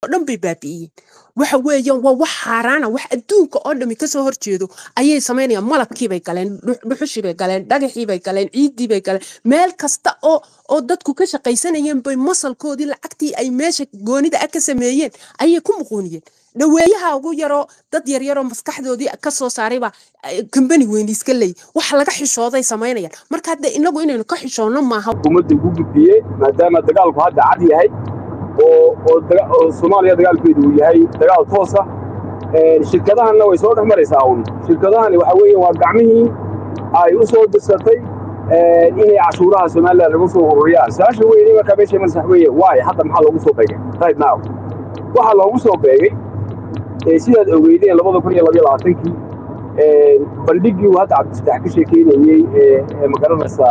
dhan bay baabi'iyeen waxa weeyaan waa wax xaaraana wax adduunka oo dhami kasoo horjeedo ayay samaynayaan malabkii bay galeen dhuxushii bay galeen dhagaxii bay galeen ciiddii bay galeen meel kasta oo dadku ka shaqaysanayeen bay masalkoodii lacagtii ay meesha goonida ah ka sameeyeen ayay ku muquuniyeen dhaweeyaha ugu yaroo dad yaryaroo maskaxdoodii ka soo saarayba kambani weyn iska leey wax laga xishooday samaynayaan marka hadda inagu inaynu ka xishoonno maaha xukuumadda ugu gudbiyey maadaama dagaalku hadda cad yahay oo Soomaaliya dagaalkeedu uu yahay dagaal toos ah shirkadahanna way soo dhamaraysaa shirkadahani waxa weeye waa gacmihii ay u soo disatay inay cashuuraha Soomaaliya lagu soo ururiyaan saasha weeye marka meesha masax weeye waay hadda maxaa loogu soo beegay right now waxa loogu soo beegay sidaad ogeydeen 2022 bandhigii uu hadda Cabdifataax ka sheekeynayay magaranaysa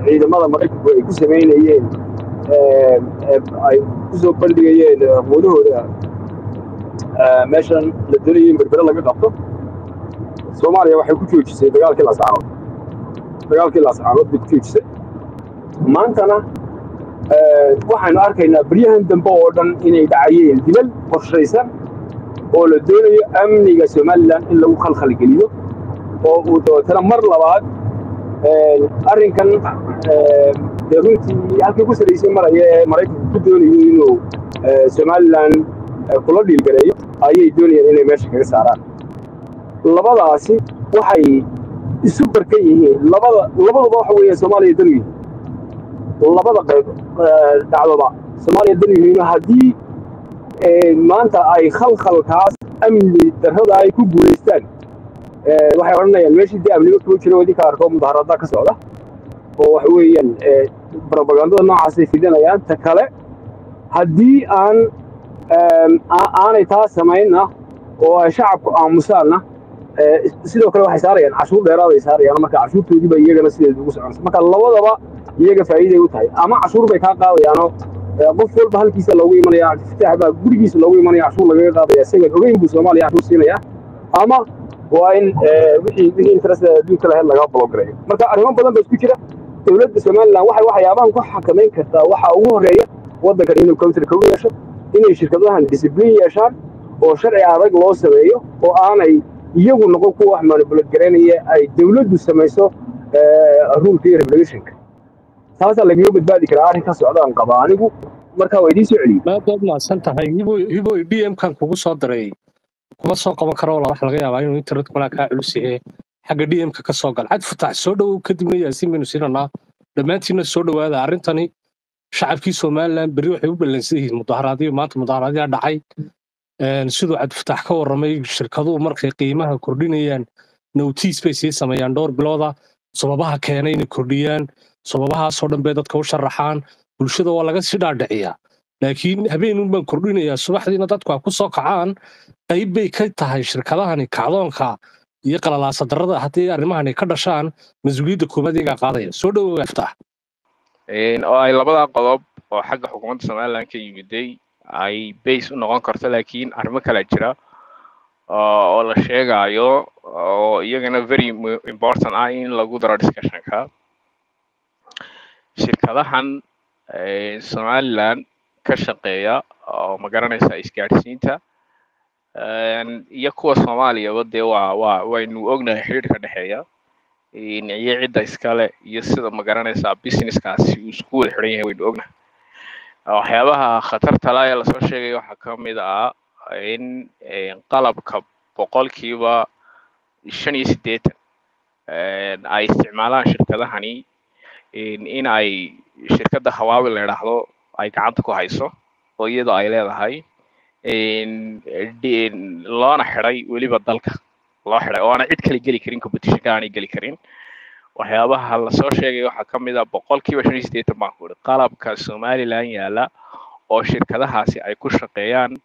ciidamada Mareykanku ay ku sameynayeen ay ku soo bandhigayeen wadahooda meeshan la doonayay berbera laga qabto Soomaaliya waxay ku joojisay dagaalkii la saaro bay ku joojisay maantana waxaanu arkaynaa baryahan dambe oo dhan inay dhacayeen dilal qorshaysan oo la doonayo amniga Somaliland in lagu khalkhal geliyo oo uu dootana mar labaad arrinkan runtii halkii ku saleysay maraya Mareykanku ku doonayo inuu Somaliland kula dhiilgareeyo ayay doonayaan inay meesha kaga saaraan labadaasi waxay isu barkan yihiin labaduba waxa weeye Soomaaliya daliyo labada qayb dhacdoba Soomaaliya daliyo haddii maanta ay khalkhalkaas amni darrada ay ku guuleystaan waxay oranayaan meeshii dii amniga ku jiro wadii ka arko mudaharada ka socda oo wax weeyaan propaganda noocaas ay fidinayaan ta kale haddii aanay taa sameeyna oo ay shacabku aamusaana sidoo kale waxay saarayaan cashuur dheeraad ay saarayaan marka cashuurtoodii bay iyagana sideed ugu soconaysaa marka labadaba iyaga faa'iido u tahay ama cashuur bay ka qaadayaan qof walba halkiisa loogu imanaya Cabdifataax baa gurigiisa loogu imanaya cashuur laga qaadaya isaga ogeyn buu Soomaaliya cashuur siinaya ama waa in wixii interest adduunka laga blogareeyo marka arrimo badan baa isku jira dawladda Soomaaliland waxyaabahan ku xakameyn kartaa waxa ugu horeeya waddanka inuu counter ka yeesho inay shirkadahan discipline yeeshaan oo sharci adag loo sameeyo oo aanay iyagu noqon kuwa wax manipulate gareynaya ay dawladdu samayso rule iyo regulationka taasa laga badbaadi karaa arrinka socdaan qaba anigu marka way idin soo celiyay maadaama ma santahay hibo DM kan kugu soo diray kuma soo qaban karo wax laga yaabaa inuu internet kula ka culus yahay xagga DM ka soo gal Cabdifataax soo dhaw kadibna Yaasiin baynu siinana dhamaantiina soo dhawaada arrintani shacabkii Soomaaliland bari waxay u balansan yihiin mudaharaadyo maanta mudaharaadyo dhacay sidoo Cabdifataax ka waramay shirkaduhu markay qiimaha kordhinayaan notice bay sii sameeyaan dhowr bilooda sababaha keenay inay kordhiyaan sababahaas oo dhan bay dadka u sharaxaan bulshada waa laga sii dhaadhiciyaa laakiin habeenun baan kordhinayaa subaxdiina dadku ku soo kacaan qayb bay ka tahay shirkadahani kacdoonka iyo qalalaasa darrada haddii arrimahani ka dhashaan mas'uuliyadda koobaadiga qaadaya soo dhawow Cabdifataax oo ay labada qodob oo xagga xukuumadda Soomaaliland ka yimiday ay base u noqon karto laakiin arrimo kale jira oo la sheegayo oo iyagana very important ah in lagu daro discussion-ka shirkadahan Somaliland ka shaqeeya oo magaranaysa isgaarsiinta iyo kuwa Soomaaliya wada waynu ognahay xiriirka dhaxeeya iyo cidda iskale iyo sida magaranaysa businesskaasi uu isku wada xiran yahay waynu ognahay waxyaabaha khatarta la ee la soo sheegay waxa ka mid ah in qalabka boqolkiiba 85 ay isticmaalaan shirkadahani in ay shirkadda Hawaawi la yiraahdo ay gacanta ku hayso oo iyadoo ay leedahay loona xiray weliba dalka loo xiray oo aan cid kale geli karin competition aan geli karin waxyaabaha la soo sheegay waxa ka mid ah boqolkiiba 85 baan ku qalabka Soomaaliland yaala oo shirkadahaasi ay ku shaqeeyaan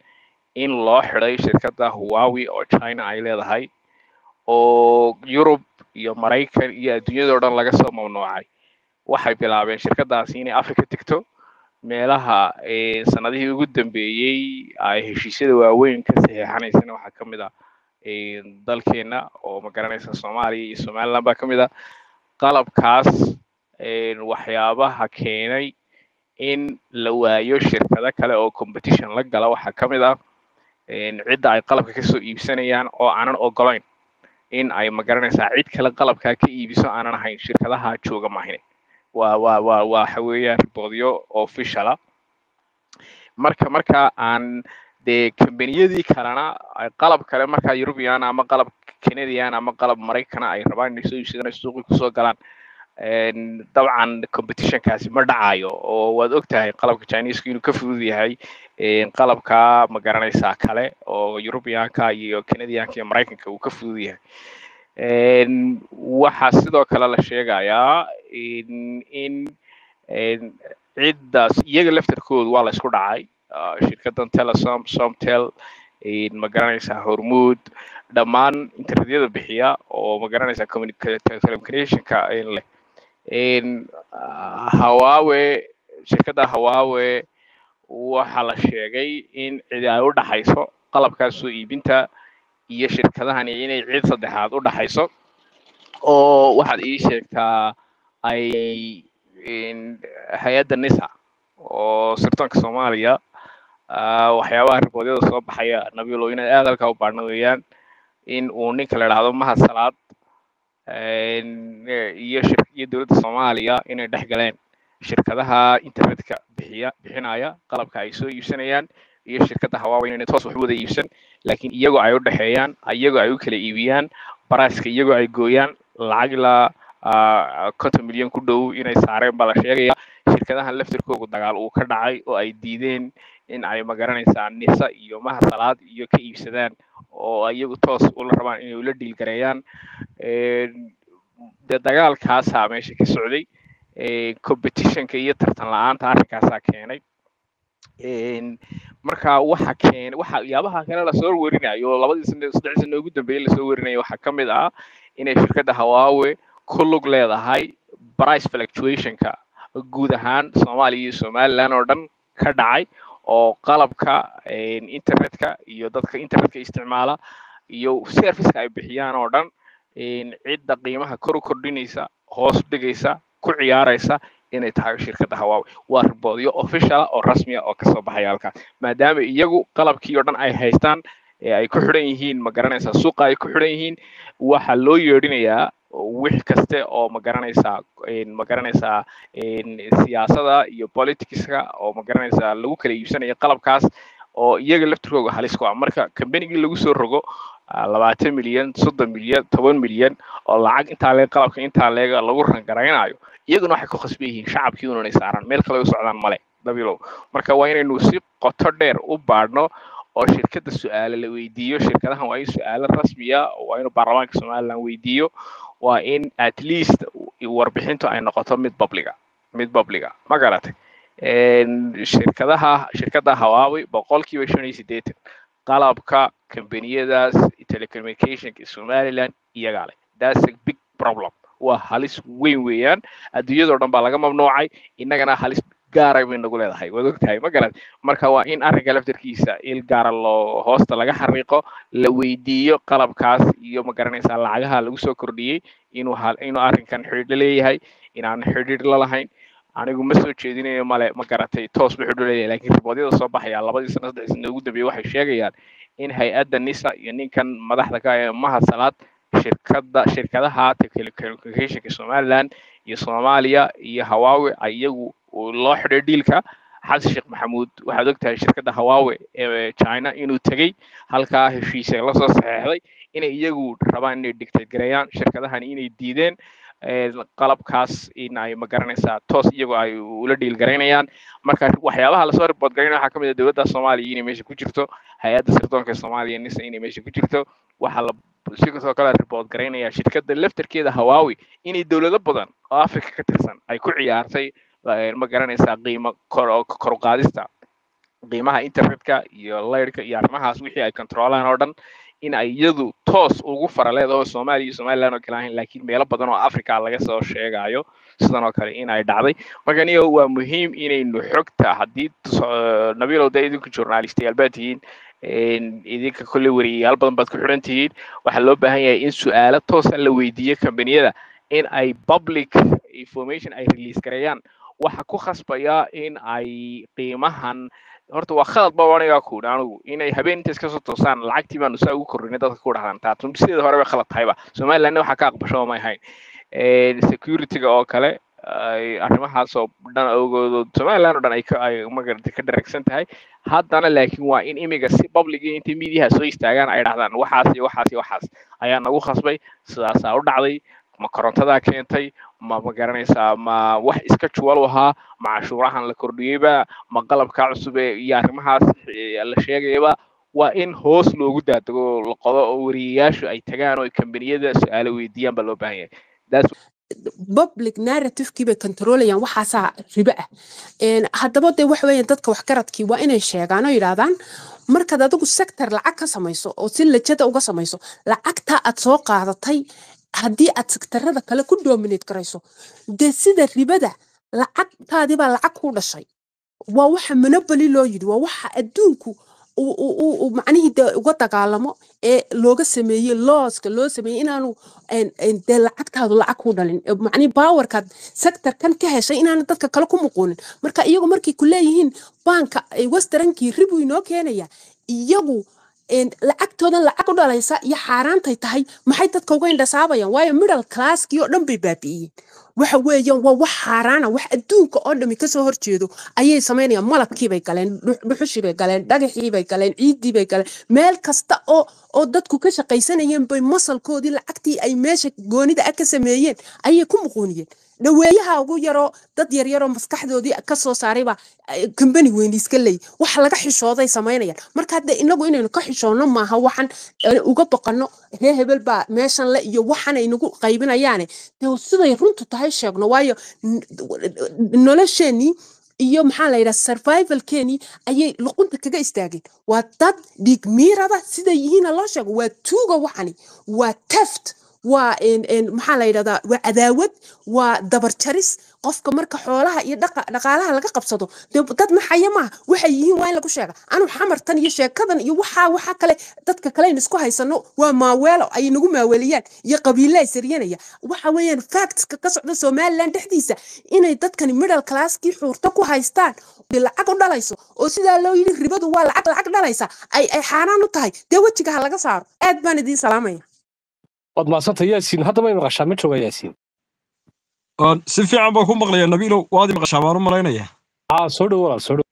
in loo xiray shirkadda Huawei oo China ay leedahay oo Europe iyo Mareykan iyo adduunyada oo dhan laga soo mamnuucay waxay bilaabeen shirkadaasi inay Afrika tigto meelaha sanadihii ugu dambeeyay ay heshiisyada waaweyn ka saxeexanaysana waxa ka mid ah dalkeena oo magaranaysa Soomaaliya iyo Somaliland baa ka mid ah qalabkaas waxyaabaha keenay in la waayo shirkado kale oo competition la gala waxaa ka mid ah cidda ay qalabka kasoo iibsanayaan oo aanan ogolayn in ay magaranaysaa cid kale qalabkaa ka iibiso aanan ahayn shirkadaha jooga maahine waxa weeyaan riboodyo official ah marka aan dee kambaniyadii kalena ay qalab kale markaa European ama qalab Canadian ama qalab Maraykana ay rabaan inay soo iibsadaan suuqa kusoo galaan dabcan competitionkaasi ma dhacayo oo waad ogtahay qalabka Chinese inuu ka fudud yahay qalabka ma garanaysaa kale oo Europeanka iyo Canadianka iyo Maraykanka uu ka fudud yahay waxa sidoo kale la sheegayaa in ciddaas iyaga laftarkoodu waa la isku dhacay shirkadan Telesom Somtel ma garanaysaa Hormuud dhammaan internetyada bixiya oo ma garanaysaa telecommunicationka leh Huawei shirkada Huawei waxa la sheegay in cid ay u dhaxayso qalabkaas soo iibinta iyo shirkadahan inay cid saddexaad u dhaxayso oo waxaad ii sheegtaa ay hay'adda NISA oo sirdoonka Soomaaliya waxyaabaha riboodyada soo baxaya Nabiilo inaad aad halka u baarno weeyaan in uu ninka la yiraahdo Mahad Salaad iyo dowladda Soomaaliya inay dhex galeen shirkadaha internetka bixinaya qalabka ay soo iibsanayaan iyo shirkada Huawei inay toos wax wada iibsan laakiin iyagoo ay u dhaxeeyaan iyagoo ay u kala iibiyaan baraaska iyagoo ay gooyaan lacag la 50 milyan ku dhow inay saareen baa la sheegaya shirkadahan laftirkooda dagaal uu ka dhacay oo ay diideen in ay ma garanaysaa NISA iyo Mahad Salaad iyo ka iibsadaan oo iyagu toos ula rabaan inay ula dhiil gareeyaan dagaalkaas meesha ka socday competitionka iyo tartan la'aanta arrinkaas keenay marka waxa yaabaha kale la soo warinayo saddex sano ugu dambeeyay la soo warinayo waxa ka mid ah inay shirkadda Huawei ku lug leedahay price fluctuationka guud ahaan Soomaaliya iyo Somaliland oo dhan ka dhacay oo qalabka internetka iyo dadka internetka isticmaala iyo serviceka ay bixiyaan oo dhan cidda qiimaha kor u kordhinaysa hoos dhigaysa ku ciyaaraysa inay tahay shirkadda Huawei waa riboodyo official oo rasmi ah oo ka soo baxay halka maadaama iyagu qalabkii oo dhan ay haystaan ay ku xiran yihiin ma garanaysaa suuqa ay ku xiran yihiin waxa loo yeedhinayaa wix kaste oo ma garanaysaa siyaasadda iyo politicska oo ma garanaysaa lagu kala iibsanayo qalabkaas oo iyaga laftirkooda halis ku ah marka kambanigii lagu soo rogo 20 milyan 30 milyan 10 milyan oo lacag inta leeg qalabka inta leeg lagu rangaraynayo iyaguna waxay ku khasban yihiin shacabkii inay saaran meel kale u socdaan male Nabiilo marka waa inaynu si qoto dheer u baadhno oo shirkadda su'aalo la weydiiyo shirkadahan waa in su'aalo rasmi ah waa in baarlamaanka Soomaaliland weydiiyo waa in at least warbixintu ay noqoto mid public ma garatay shirkadda Huawei boqolkiiba 85 qalabka kambaniyadaas telecommunicationka Somaliland iyaga leh that's a big problem waa halis weyn weeyaan adduunyada dhan baa laga mamnuucay innagana halis gaar ah bay nagu leedahay waad ogtahay ma garan marka waa in arrinka laftirkiisa il gaar loo hoosta laga xariiqo la weydiiyo qalabkaas iyo ma garanaysaa lacagaha lagu soo kordhiyay inuu arrinkan xidhiidh leeyahay inaan xidhiidh la lahayn anigu ma soo jeedinayo male ma garatay toos ma xidhiidh leeyahay laakiin riboodyada soo baxaya 2 sano 3 sano ugu dambeeyay waxay sheegayaan in hay'adda NISA iyo ninkan madaxda ka ah Mahad Salaad shirkadaha telecommunicationka Somaliland iyo Soomaaliya iyo Huawei iyagu loo xidhay dealka Xasan Sheekh Maxamuud waxaad ogtahay shirkadda Huawei ee China inuu tagay halka heshiis la soo saxeexday inay iyagu rabaan inay dictate gareeyaan shirkadahan inay diideen qalabkaas in ay ma garanaysaa toos iyagu ay ula dhiil gareynayaan marka waxyaabaha la soo report gareynaya waxa kamid ah dowladda Soomaaliya inay meesha ku jirto hay'adda sirdoonka Soomaaliya NISA inay meesha ku jirto waxa la sidoo kale report gareynaya shirkadda laftarkeeda Huawei inay dawlado badan oo Afrika ka tirsan ay ku ciyaartay ma garanaysaa qiimo kor u qaadista qiimaha internetka iyo leerka iyo arrimahaas wixii ay controlaan oo dhan in ay iyadu toos ugu faraleedo Soomaaliya iyo Somaliland oo kale laakiin meelo badan oo Afrika laga soo sheegayo sidan oo kale in ay dhacday marka niyo waa muhiim inaynu xogta hadii Nabiilo idinku journalistiyaal baatihiin idinka kulli wariyaal badan baad ku xiran tihiin waxa loo baahan yahay in su'aalo toos ah la weydiiyo kambaniyada in ay public information ay release gareeyaan waxa ku khasbaya in ay qiimahan horta waa khalad ba aniga ku anigu inay habeentii iska soo toosaan lacagtii baan saa ugu korrinay dadka ku dhahdaan taa tun sidii hore way khalad tahayba Soomaaliland waxa ka aqbasho ma ahayn security-ga oo kale ay arrimahaas oo dhan awgoodo Soomaaliland oo dhan ay magarantay ka dharagsan tahay haddana laakiin waa in imiga si public inta media soo istaagaan ay dhahdaan waxaas ayaa nagu khasbay sidaas u dhacday ma korontada keentay ma garanaysaa ma wax iska juwal ahaa ma cashuurahan la kordhiyayba ma qalabka cusub iyo arrimahaas la sheegayba waa in hoos loogu daadago la qodo oo wariyayaashu ay tagaan oo kambaniyada su'aalo weydiiyaan baa loo baahan yahay public narrative-kii bay controlayaan waxaasaa ribo ah haddaba dee waxa weeyaan dadka waxgaradkii waa inay sheegaan oo yidhaahdaan markaad adigu sector lacag ka samayso oo si lajada uga samayso lacagta aad soo qaadatay haddii aad sektarada kale ku dominate garayso dee sida ribada lacagtaadii baa lacag ku dhashay waa waxa monopoly loo yidhi waa waxa adduunku macnihii dee uga dagaalamo ee looga sameeyey looska loo sameeyey inaanu dee lacagtaadu lacag ku dhalin macnihii powerkaad sectorkan ka heshay inaanu dadka kale ku muquunin marka iyagu markay ku leeyihiin banka westerankii ribu inoo keenaya iyagu lacagtoodan lacag u dhalaysa iyo xaaraantay tahay maxay dadka uga indhasaabayaan waayo middle classkii oo dhan bay baabi'iyeen waxa weeyaan waa wax xaaraana wax adduunka oo dhami kasoo horjeedo ayay samaynayaan malabkii bay galeen dhuxushii bay galeen dhagaxii bay galeen ciiddii bay galeen meel kasta oo dadku ka shaqaysanayeen bay masalkoodii lacagtii ay meesha goonida ka sameeyeen ayay ku muquuniyeen dhaweeyaha ugu yaroo dad yaryaroo maskaxdoodii ka soo saarayba company weyn iska leey wax laga xishooday samaynayaan marka hadda inagu inaynu ka xishoonno maaha waxaan uga baqano ree hebel baa meeshan le iyo waxaan ay nagu qaybinayaane dee siday runtu tahay sheegno waayo nolosheenii iyo maxaa la yidhaha survivalkeenii ayay luqunta kaga istaageen waa dad dhiig miirada siday yihiina loo sheego waa tuuga waxani waa theft waa maxaa la yidhahdaa waa cadaawad waa dabar jaris qofka marka xoolaha iyo dhaqaalaha laga qabsado dad maxaya maaha waxay yihiin waa in lagu sheega anu xamartan iyo sheekadan iyo waxa kale dadka kale in isku haysano waa maaweelo ay nagu maaweeliyaan iyo qabiile ay sariyanaya waxa weeyaan factska ka socda Soomaaliland dhexdiisa inay dadkani middle classkii xuurta ku haystaan lacag u dhalayso oo sidaa loo yiri ribadu waa lacag dhalaysa ay xaaraan u tahay dee wajiga laga saaro aad baan idin salaamaya waad maasanta yaasiin hadda may maqashaa ma jooga yaasiin si fiican baa ku maqlaya nabiilow waad maqashaa baan u malaynaya soo dhow walaal soo dhow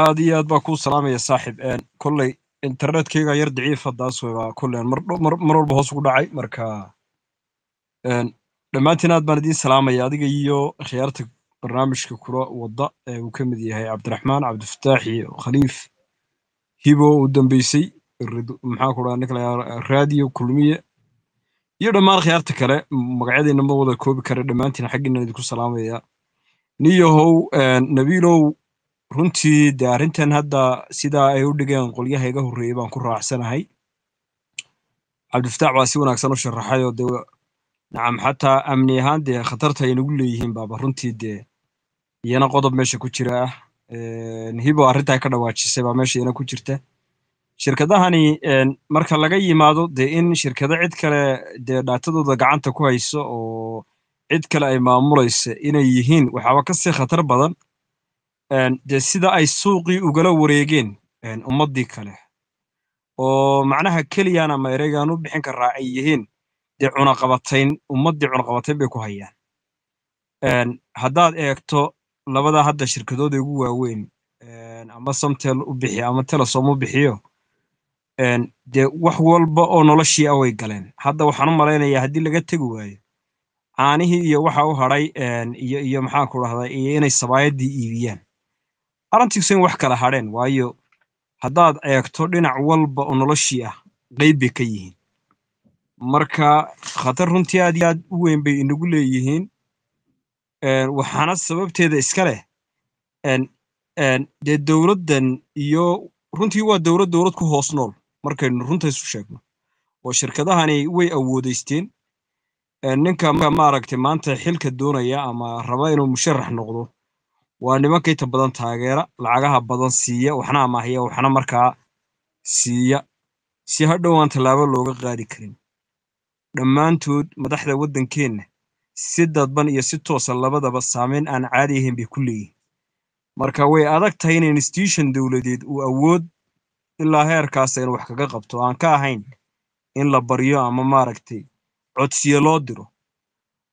aad iyo aad baa kuu salaamaya saaxiib kolley internetkeyga yar daciif haddaas waa kolley mar walba hoos ugu dhacay marka dhammaantiin aad baan idiin salaamaya adiga iyo khiyaarta barnaamijka kula wadda ee uu ka mid yahay cabdiraxmaan cabdifataax iyo khaliif hibo u dambeysay maxaa ku dhaha ninka raadiyo kulmiye iyo dhammaan khiyaarta kale magacyadeenna ma wada koobi kara dhammaantiin xaggiina idinku salaamaya niyahow nabiilow runtii dee arrintan hadda sidaa ay u dhigeen qolyaha iga horreeyey baan ku raacsanahay cabdifataax baa si wanaagsan u sharaxay oo dee nacam xataa amni ahaan dee khatarta ay nagu leeyihiin baaba runtii dee iyana qodob meesha ku jira ah hibo arrintaa ka dhawaajisay baa meesha iyana ku jirta shirkadahani marka laga yimaado dee in shirkado cid kale dee dhaatadooda gacanta ku hayso oo cid kale ay maamulaysa inay yihiin waxaaba ka sii khatar badan dee sida ay suuqii ugala wareegeen ummaddii kale oo macnaha keliyan ama ereygaan u bixin karaa ay yihiin dee cunaqabatayn ummaddii cunaqabatayn bay ku hayaan haddaad eegto labada hadda shirkadooda ugu waaweyn ama samtel u bixi ama telesom u bixiyo dee wax walba oo noloshii ah way galeen hadda waxaan u malaynayaa haddii laga tegi waayo caanihii iyo waxa u hadhay iyo maxaan ku dhahdaa iyo inay sabaayadii iibiyaan arrintiisu in wax kala hadheen waayo haddaad eegto dhinac walba oo noloshii ah qayb bay ka yihiin marka khatar runtii aad iyo aad u weyn bay inagu leeyihiin waxaana sababteeda iska leh dee dowladdan iyo runtii waa dowlad ku hoos nool markaynu runta isu sheegno oo shirkadahani way awoodaysteen ninka maaragtay maanta xilka doonaya ama raba inuu musharax noqdo waa nimanka inta badan taageera lacagaha badan siiya waxna amaahiya waxna markaa siiya si hadhow aan tallaabo looga qaadi karin dhammaantood madaxda waddankeenna si dadban iyo si toosan labadaba saameyn aan caadi ahayn bay ku leeyihiin marka way adag tahay in institution dowladeed uu awood ilaa heerkaas aynu wax kaga qabto aan ka ahayn in la baryo ama maaragtay codsiyo loo diro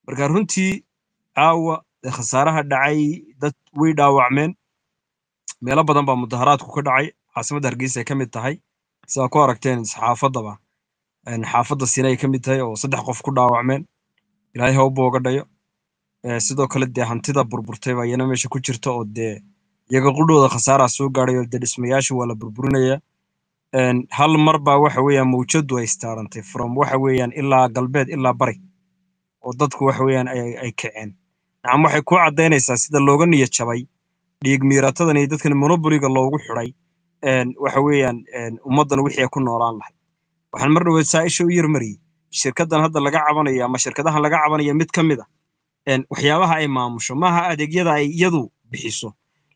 marka runtii caawa khasaaraha dhacay dad way dhaawacmeen meelo badan baa mudaharaadku ka dhacay caasimadda Hargeysa ay ka mid tahay sidaa ku aragteen xaafadaba xaafadda Sinay ka mid tahay oo 3 qof ku dhaawacmeen ilaahay ha u boogadhayo sidoo kale dee hantida burburtay baa iyana meesha ku jirta oo dee iyaga qudhooda khasaaraha soo gaadhay oo dee dhismayaasha waa la burburinaya hal mar baa waxa weeyaan mawjadu ay istaarantay from waxa weeyaan ilaa galbeed ilaa bari oo dadku waxa weeyaan ay kaceen nacam waxay ku cadeynaysaa sida looga niyad jabay dhiig miiratadan iyo dadkan monopoliga loogu xiray waxa weeyaan ummadan wixii ay ku noolaan lahayd waxaan mar dhaweyd saaisha u yarmariyay shirkadan hadda laga cabanayo ama shirkadahan laga cabanayo mid ka mid ah waxyaabaha ay maamusho maaha adeegyada ay iyadu bixiso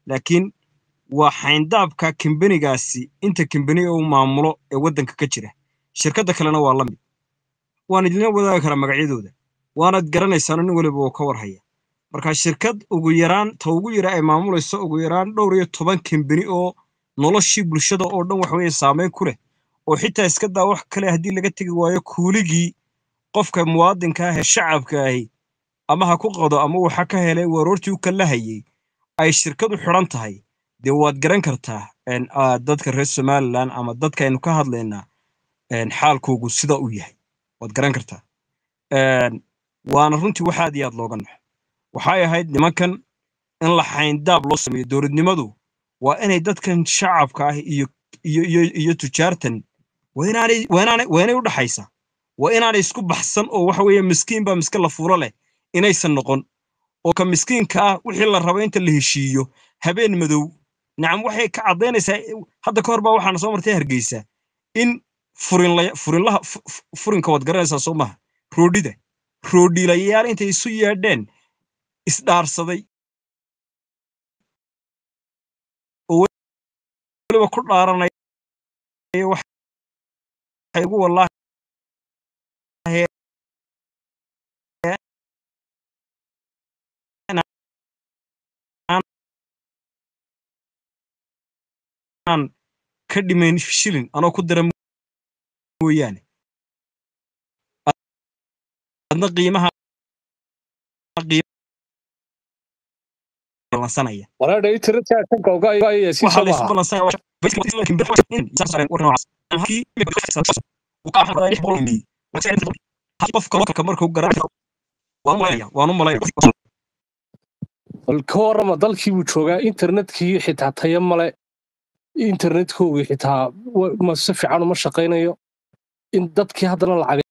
laakiin waa xayndaabka kambanigaasi inta kambani uu maamulo ee waddanka ka jira shirkada kalena waa la mid waan idin wadaagi karaa magacyadooda waanad garanaysaan in waliba uu ka warhaya marka shirkad ugu yaraan ta ugu yara ay maamulayso ugu yaraan dhowr iyo 10 kambani oo noloshii bulshada oo dhan wax weeye saameyn ku leh oo xitaa iska daa wax kale haddii laga tagi waayo kuuligii qofka muwaadinka ah ee shacabka ahi ama ha ku qado ama waxa ka helay waroortii u kala hayay ay shirkadu xiran tahay dee waad garan kartaa dadka reer Somaliland ama dadka aynu ka hadlaynaa xaalkoogu sida uu yahay waad garan kartaa waana runtii waxa aad iyo aad looga naxo waxay ahayd nimankan in la xayndaab loo sameeyo dowladnimadu waa inay dadkan shacabka ah iyo tujaartan waa inay u dhaxaysaa waa inaanay isku baxsan oo waxa weeye miskiin baa miska la fuuro leh inaysan noqon oo ka miskiinka ah wixii la rabo inta la heshiiyo habeen madow nacam waxay ka cadeynaysaa hadda ka hor baa waxaan soo martay Hargeysa in furinka wad garanaysaa soo maaha roodhilayaal intay isu yeedheen isdhaarsaday oo waliba ku dhaaranaya waxay ugu wallaahi ka dhimayn shilin anoo ku dara mooyaane adna qiimaha balansanaya walaal internetka ka googa ay si waxa la isku sabaha balansanaya qofka markuu garanayo waan u malaynaya ka warrama dalkii buu joogaa internetkii xitaa tayo male internetkoogii xitaa ma si fiican uma shaqaynayo in dadkii haddana lacag